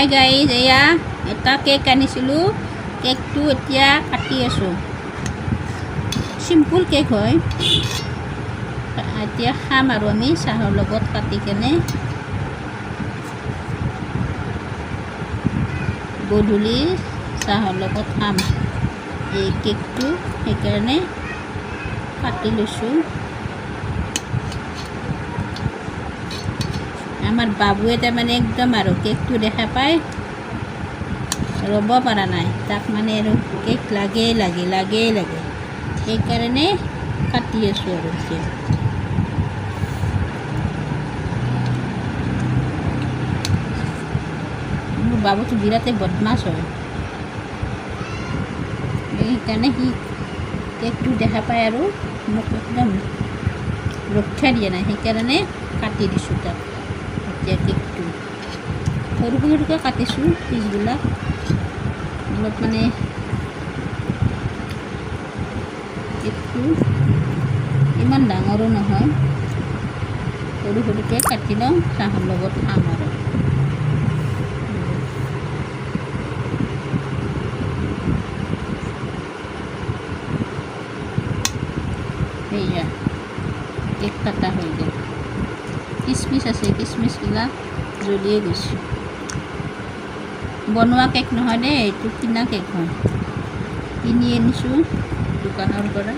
Hi guys, এয়া এটা cake আনিছিলোঁ। কেকটো এতিয়া কাটি আছোঁ। চিম্পুল কেক হয়। এতিয়া খাম আৰু আমি চাহৰ লগত কাটি কেনে। গধূলি চাহৰ লগত খাম এই কেকটো, সেইকাৰণে কাটি লৈছোঁ। আমাৰ বাবুৱে তাৰমানে একদম আৰু কেকটো দেখা পাই ৰ'ব পৰা নাই। তাক মানে আৰু কেক লাগেই লাগে, সেইকাৰণে কাটি আছোঁ আৰু এতিয়া। মোৰ বাবুটো বিৰাটেই বদমাছ হয়, সেইকাৰণে সি কেকটো দেখা পায় আৰু মোক একদম ৰক্ষা দিয়া নাই, সেইকাৰণে কাটি দিছোঁ তাক। এতিয়া কেকটো সৰু সৰুকৈ কাটিছোঁ, পিচবিলাক অলপ মানে কেকটো ইমান ডাঙৰো নহয়, সৰু সৰুকৈ কাটি লওঁ, চাহৰ লগত খাম আৰু। সেয়া কেক কাটা হৈ গ'ল। কিচমিচ আছে, কিচমিচবিলাক জ্বলিয়ে গৈছে। বনোৱা কেক নহয় দেই, এইটো কিনা কেক হয়। কিনি আনিছোঁ দোকানৰ পৰা।